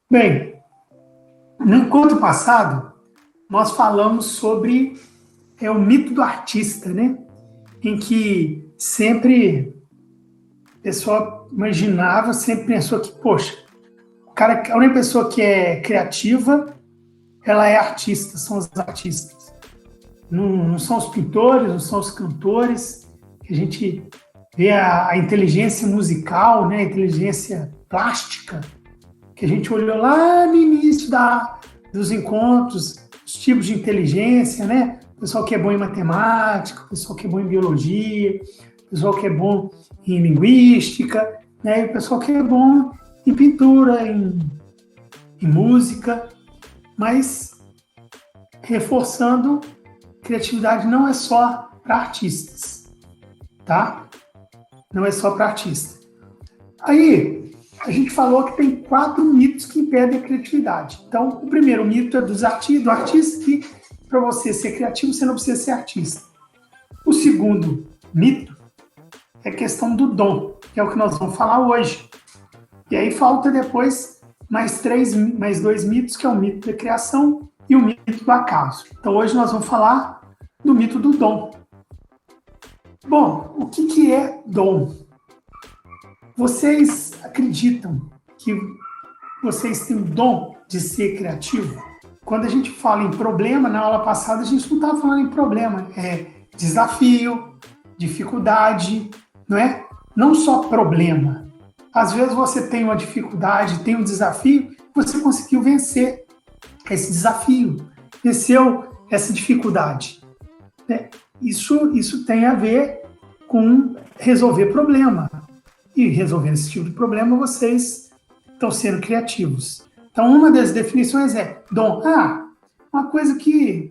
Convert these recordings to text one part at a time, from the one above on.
Bem, no encontro passado, nós falamos sobre o mito do artista, né? Em que sempre a pessoa imaginava, sempre pensou que, poxa, a única pessoa que é criativa, ela é artista, são os artistas. Não são os pintores, não são os cantores, que a gente vê a inteligência musical, né? A inteligência plástica, que a gente olhou lá no início dos encontros, os tipos de inteligência, né? O pessoal que é bom em matemática, o pessoal que é bom em biologia, o pessoal que é bom em linguística, né? E o pessoal que é bom em pintura, em música, mas reforçando, criatividade não é só para artistas, tá? Não é só para artista. Aí, a gente falou que tem 4 mitos que impedem a criatividade. Então, o primeiro mito é do artista, que para você ser criativo, você não precisa ser artista. O segundo mito é a questão do dom, que é o que nós vamos falar hoje. E aí falta depois mais 2 mitos, que é o mito da criação e o mito do acaso. Então, hoje nós vamos falar do mito do dom. Bom, o que é dom? Vocês acreditam que vocês têm o dom de ser criativo? Quando a gente fala em problema, na aula passada a gente não estava falando em problema, é desafio, dificuldade, não é? Não só problema. Às vezes você tem uma dificuldade, tem um desafio, você conseguiu vencer esse desafio, venceu essa dificuldade. Isso tem a ver com resolver problema. E resolvendo esse tipo de problema, vocês estão sendo criativos. Então, uma das definições é dom. Uma coisa que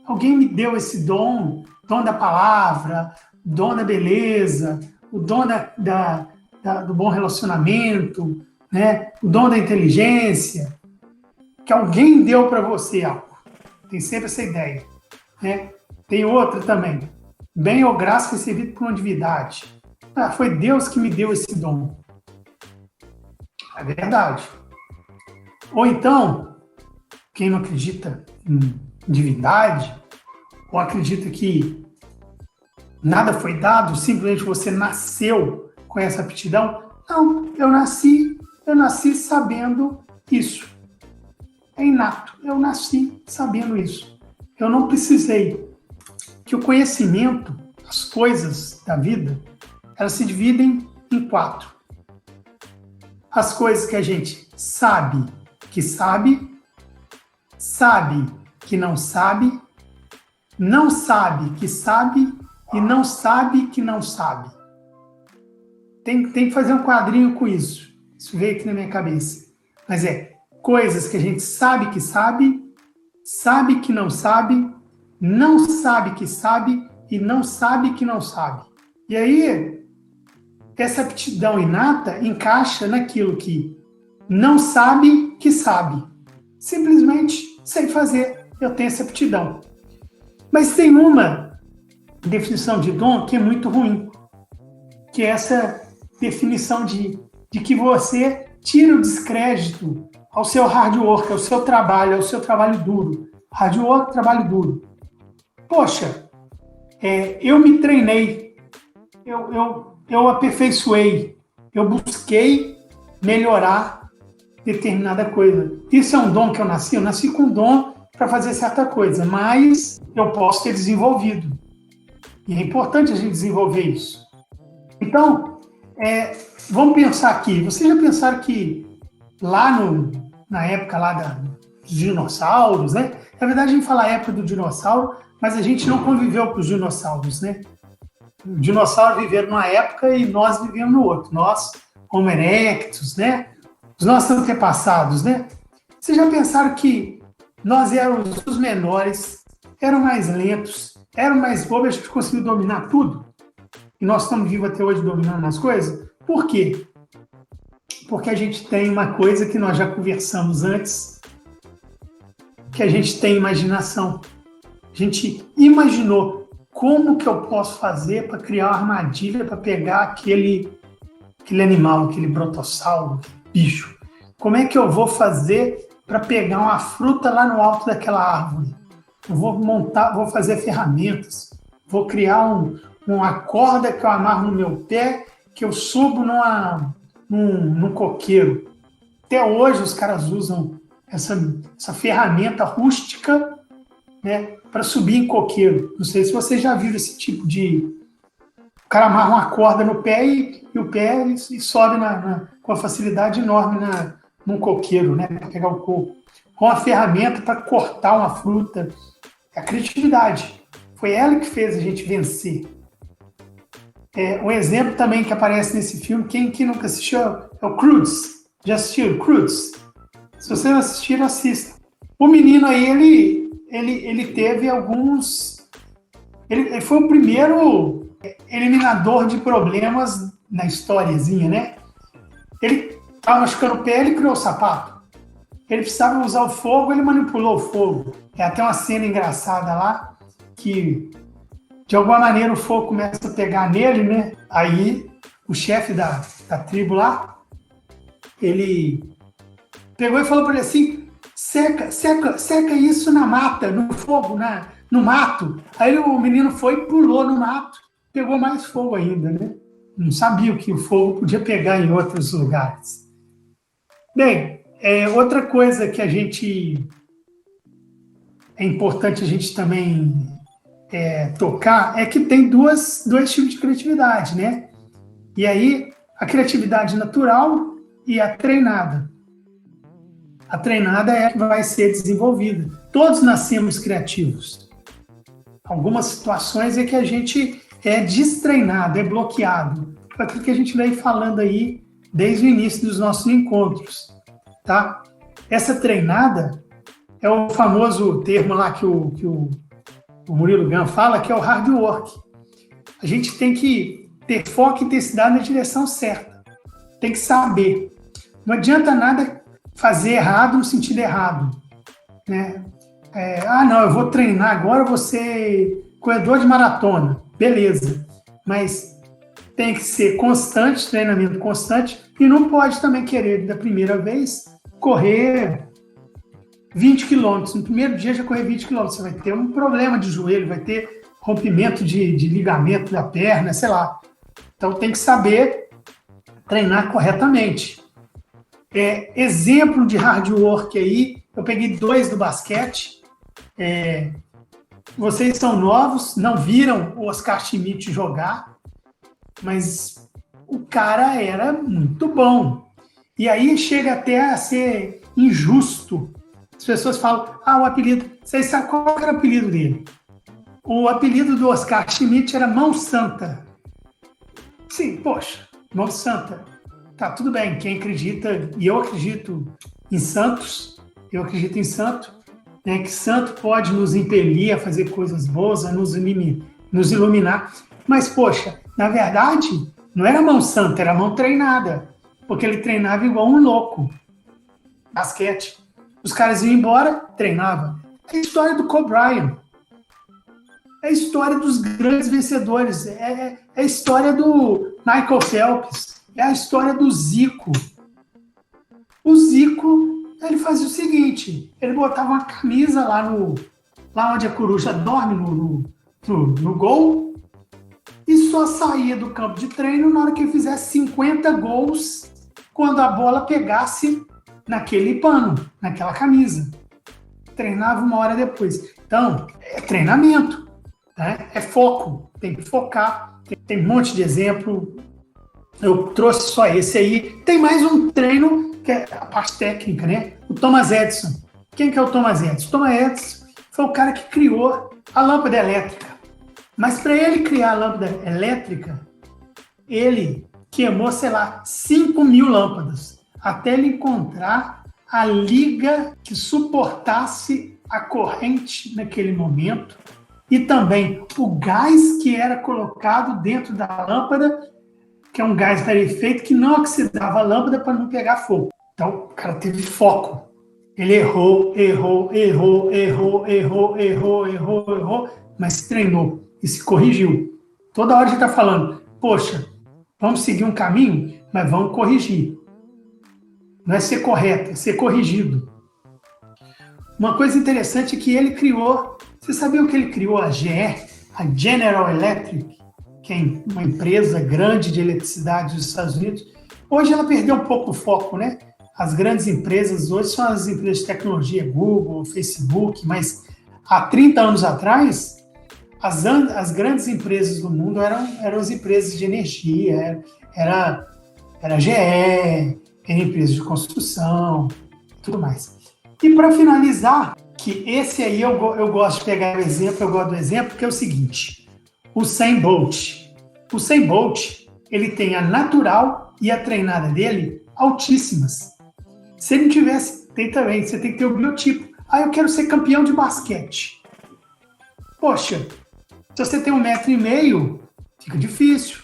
alguém me deu esse dom da palavra, dom da beleza, o dom do bom relacionamento, né? O dom da inteligência, que alguém deu para você algo. Tem sempre essa ideia, né? Tem outra também. Bem ou graça recebido por uma divindade. Foi Deus que me deu esse dom. É verdade. Ou então, quem não acredita em divindade, ou acredita que nada foi dado, simplesmente você nasceu com essa aptidão. Não, eu nasci sabendo isso. É inato, eu nasci sabendo isso. Eu não precisei. Que o conhecimento, as coisas da vida, elas se dividem em 4. As coisas que a gente sabe que sabe que não sabe que sabe e não sabe que não sabe. Tem que fazer um quadrinho com isso. Isso veio aqui na minha cabeça. Mas coisas que a gente sabe que não sabe que sabe e não sabe que não sabe. E aí, essa aptidão inata encaixa naquilo que não sabe que sabe. Simplesmente sei fazer, eu tenho essa aptidão. Mas tem uma definição de dom que é muito ruim, que é essa definição de que você tira o descrédito ao seu hard work, ao seu trabalho duro. Hard work, trabalho duro. Poxa, eu me treinei, eu aperfeiçoei, eu busquei melhorar determinada coisa. Isso é um dom que eu nasci? Eu nasci com um dom para fazer certa coisa, mas eu posso ter desenvolvido. E é importante a gente desenvolver isso. Então, vamos pensar aqui. Vocês já pensaram que lá na época lá dos dinossauros, né? Na verdade, a gente fala a época do dinossauro, mas a gente não conviveu com os dinossauros, né? Os dinossauros viveram numa época e nós vivemos no outro. Nós, Homo erectus, né? Os nossos antepassados, né? Vocês já pensaram que nós éramos os menores, eram mais lentos, eram mais bobos, a gente conseguiu dominar tudo? E nós estamos vivos até hoje dominando as coisas? Por quê? Porque a gente tem uma coisa que nós já conversamos antes, que a gente tem imaginação. A gente imaginou como que eu posso fazer para criar uma armadilha para pegar aquele animal, aquele brotossauro, bicho. Como é que eu vou fazer para pegar uma fruta lá no alto daquela árvore? Eu vou fazer ferramentas, vou criar uma corda que eu amarro no meu pé, que eu subo num coqueiro. Até hoje os caras usam essa ferramenta rústica, né, para subir em coqueiro. Não sei se vocês já viram esse tipo de... O cara amarra uma corda no pé e o pé e sobe com uma facilidade enorme num coqueiro, né, para pegar o coco. Com uma ferramenta para cortar uma fruta. A criatividade. Foi ela que fez a gente vencer. Um exemplo também que aparece nesse filme, quem nunca assistiu, é o Croods. Já assistiu Croods? Se você não assistir, assista. O menino aí, ele teve alguns... Ele foi o primeiro eliminador de problemas na historiazinha, né? Ele estava machucando o pé, ele criou o sapato. Ele precisava usar o fogo, ele manipulou o fogo. Tem até uma cena engraçada lá, que de alguma maneira o fogo começa a pegar nele, né? Aí o chefe da tribo lá, ele pegou e falou para ele assim: seca isso na mata, no fogo, no mato. Aí o menino foi e pulou no mato, pegou mais fogo ainda, né? Não sabia que o fogo podia pegar em outros lugares. Bem, outra coisa que é importante a gente também tocar é que tem dois tipos de criatividade, né? E aí, a criatividade natural e a treinada. A treinada é a que vai ser desenvolvida. Todos nascemos criativos. Algumas situações é que a gente é destreinado, é bloqueado. Foi aquilo que a gente veio falando aí desde o início dos nossos encontros, tá? Essa treinada é o famoso termo lá que o Murilo Gun fala, que é o hard work. A gente tem que ter foco e intensidade na direção certa. Tem que saber. Não adianta nada fazer errado no sentido errado, né? Não, eu vou treinar agora, eu vou ser corredor de maratona. Beleza. Mas tem que ser constante, treinamento constante, e não pode também querer, da primeira vez, correr 20 quilômetros. No primeiro dia já correr 20 quilômetros. Você vai ter um problema de joelho, vai ter rompimento de ligamento da perna, sei lá. Então tem que saber treinar corretamente. Exemplo de hard work aí, eu peguei 2 do basquete. Vocês são novos, não viram o Oscar Schmidt jogar, mas o cara era muito bom. E aí chega até a ser injusto. As pessoas falam, o apelido... Vocês sabem qual era o apelido dele? O apelido do Oscar Schmidt era Mão Santa. Sim, poxa, Mão Santa. Tá, tudo bem, quem acredita, e eu acredito em santos, né, que santo pode nos impelir a fazer coisas boas, a nos iluminar. Mas, poxa, na verdade, não era mão santa, era mão treinada, porque ele treinava igual um louco. Basquete. Os caras iam embora, treinava. É a história do Kobe Bryant. É a história dos grandes vencedores. É a história do Michael Phelps. É a história do Zico. O Zico, ele fazia o seguinte, ele botava uma camisa lá onde a coruja dorme, no gol, e só saía do campo de treino na hora que ele fizesse 50 gols, quando a bola pegasse naquele pano, naquela camisa. Treinava 1 hora depois. Então, é treinamento, né? É foco, tem que focar. Tem um monte de exemplo. Eu trouxe só esse aí. Tem mais um treino, que é a parte técnica, né? O Thomas Edison. Quem que é o Thomas Edison? O Thomas Edison foi o cara que criou a lâmpada elétrica. Mas para ele criar a lâmpada elétrica, ele queimou, 5.000 lâmpadas, até ele encontrar a liga que suportasse a corrente naquele momento e também o gás que era colocado dentro da lâmpada, que é um gás rarefeito que não oxidava a lâmpada para não pegar fogo. Então, o cara teve foco. Ele errou, mas treinou e se corrigiu. Toda hora a gente está falando, poxa, vamos seguir um caminho, mas vamos corrigir. Não é ser correto, é ser corrigido. Uma coisa interessante é que ele criou, você sabia o que ele criou? A GE, a General Electric, que é uma empresa grande de eletricidade dos Estados Unidos. Hoje ela perdeu um pouco o foco, né? As grandes empresas hoje são as empresas de tecnologia, Google, Facebook, mas há 30 anos atrás, as grandes empresas do mundo eram as empresas de energia, era a GE, era empresa de construção, tudo mais. E para finalizar, que esse aí eu gosto de pegar o exemplo, eu gosto do exemplo, que é o seguinte, o Usain Bolt. O Usain Bolt, ele tem a natural e a treinada dele altíssimas. Se ele não tivesse, tem também, você tem que ter o biotipo. Eu quero ser campeão de basquete. Poxa, se você tem 1,5 m, fica difícil.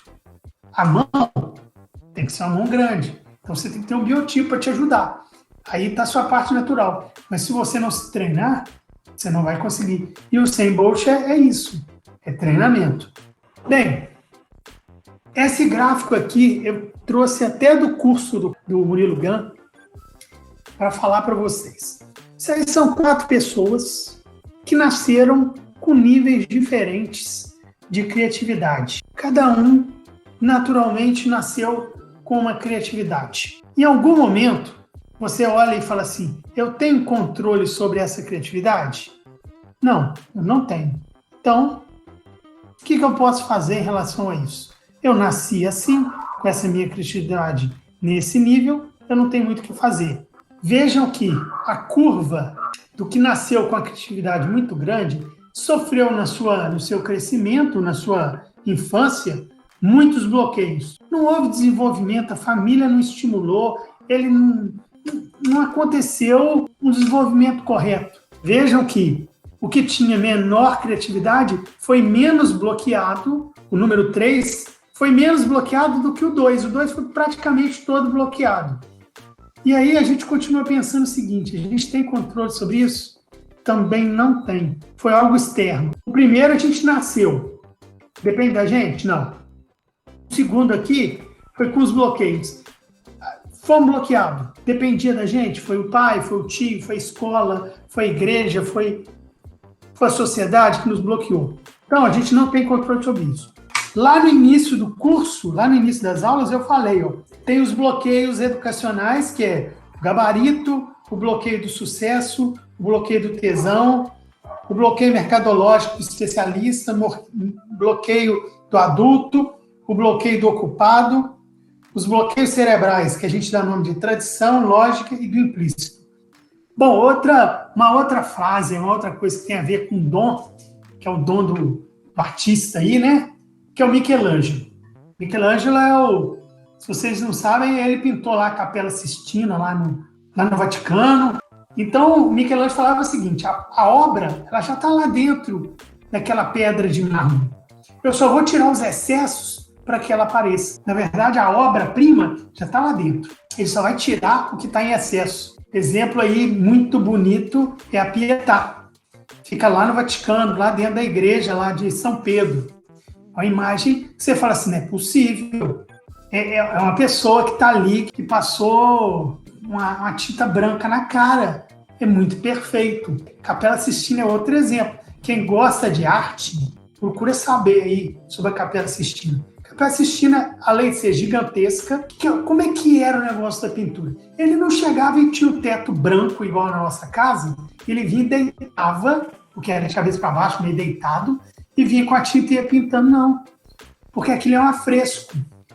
A mão tem que ser uma mão grande. Então você tem que ter um biotipo para te ajudar. Aí está a sua parte natural. Mas se você não se treinar, você não vai conseguir. E o Usain Bolt é isso. É treinamento. Bem, esse gráfico aqui eu trouxe até do curso do Murilo Gun para falar para vocês. Isso aí são 4 pessoas que nasceram com níveis diferentes de criatividade. Cada um, naturalmente, nasceu com uma criatividade. Em algum momento, você olha e fala assim, eu tenho controle sobre essa criatividade? Não, eu não tenho. Então, o que eu posso fazer em relação a isso? Eu nasci assim, com essa minha criatividade nesse nível, eu não tenho muito o que fazer. Vejam que a curva do que nasceu com a criatividade muito grande sofreu no seu crescimento, na sua infância, muitos bloqueios. Não houve desenvolvimento, a família não estimulou, ele não aconteceu um desenvolvimento correto. Vejam que o que tinha menor criatividade foi menos bloqueado, o número 3 foi menos bloqueado do que o 2. O 2 foi praticamente todo bloqueado. E aí a gente continua pensando o seguinte, a gente tem controle sobre isso? Também não tem. Foi algo externo. O primeiro a gente nasceu. Depende da gente? Não. O segundo aqui foi com os bloqueios. Fomos bloqueados. Dependia da gente? Foi o pai, foi o tio, foi a escola, foi a igreja, foi a sociedade que nos bloqueou. Então, a gente não tem controle sobre isso. Lá no início do curso, lá no início das aulas, eu falei, tem os bloqueios educacionais, que é o gabarito, o bloqueio do sucesso, o bloqueio do tesão, o bloqueio mercadológico do especialista, bloqueio do adulto, o bloqueio do ocupado, os bloqueios cerebrais, que a gente dá nome de tradição, lógica e do implícito. Bom, uma outra frase, uma outra coisa que tem a ver com dom, que é o dom do artista aí, né? Que é o Michelangelo. Michelangelo se vocês não sabem, ele pintou lá a Capela Sistina, lá no Vaticano. Então, o Michelangelo falava o seguinte, a obra ela já está lá dentro daquela pedra de mármore. Eu só vou tirar os excessos para que ela apareça. Na verdade, a obra-prima já está lá dentro. Ele só vai tirar o que está em excesso. Exemplo aí muito bonito é a Pietà. Fica lá no Vaticano, lá dentro da igreja lá de São Pedro. Uma imagem que você fala assim, não é possível. É uma pessoa que está ali, que passou uma tinta branca na cara. É muito perfeito. Capela Sistina é outro exemplo. Quem gosta de arte, procura saber aí sobre a Capela Sistina. A Capela Sistina, além de ser gigantesca, como é que era o negócio da pintura? Ele não chegava e tinha o teto branco igual na nossa casa, ele vinha e deitava, porque era de cabeça para baixo, meio deitado, e vinha com a tinta e ia pintando, não. Porque aquilo é um afresco.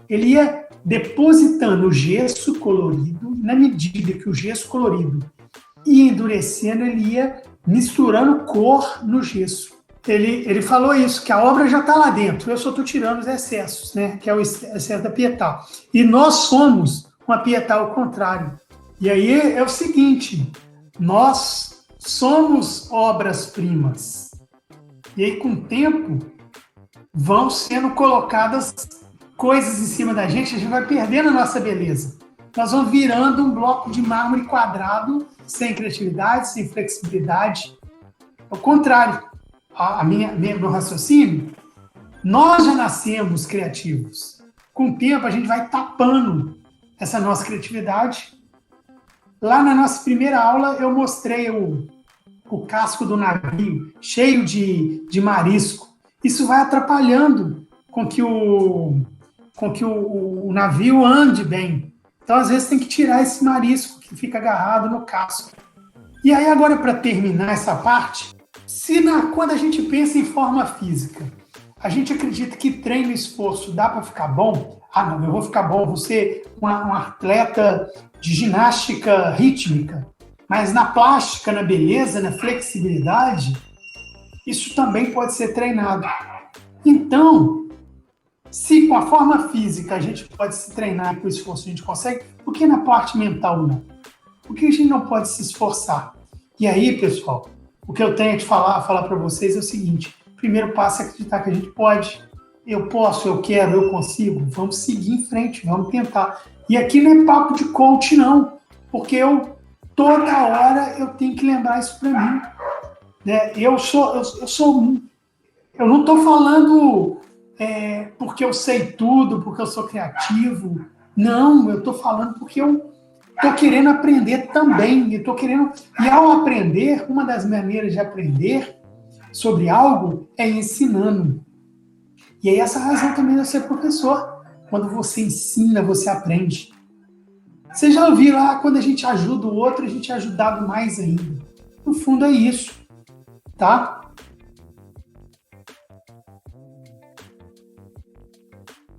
Ele ia depositando o gesso colorido, na medida que o gesso colorido ia endurecendo, ele ia misturando cor no gesso. Ele falou isso, que a obra já está lá dentro, eu só estou tirando os excessos, né? Que é o excesso da Pietà. E nós somos uma Pietà ao contrário. E aí é o seguinte, nós somos obras-primas. E aí, com o tempo, vão sendo colocadas coisas em cima da gente, a gente vai perdendo a nossa beleza. Nós vamos virando um bloco de mármore quadrado, sem criatividade, sem flexibilidade. Ao contrário, meu raciocínio, nós já nascemos criativos. Com o tempo, a gente vai tapando essa nossa criatividade Lá na nossa primeira aula, eu mostrei o casco do navio cheio de marisco. Isso vai atrapalhando com que o navio ande bem. Então, às vezes, tem que tirar esse marisco que fica agarrado no casco. E aí, agora, para terminar essa parte, quando a gente pensa em forma física, a gente acredita que treino e esforço dá para ficar bom? Ah, não, eu vou ficar bom, vou ser um atleta de ginástica rítmica. Mas na plástica, na beleza, na flexibilidade, isso também pode ser treinado. Então, se com a forma física a gente pode se treinar e com o esforço a gente consegue, por que na parte mental não? Por que a gente não pode se esforçar? E aí, pessoal, o que eu tenho a falar para vocês é o seguinte: o primeiro passo é acreditar que a gente pode. Eu posso, eu quero, eu consigo. Vamos seguir em frente, vamos tentar. E aqui não é papo de coach, não, porque toda hora eu tenho que lembrar isso para mim. Né? Eu não estou falando porque eu sei tudo, porque eu sou criativo. Não, eu estou falando porque eu estou querendo aprender também. E ao aprender, uma das maneiras de aprender sobre algo é ensinando. E aí essa razão também de eu ser professor. Quando você ensina, você aprende. Você já ouviu lá, quando a gente ajuda o outro, a gente é ajudado mais ainda. No fundo é isso, tá?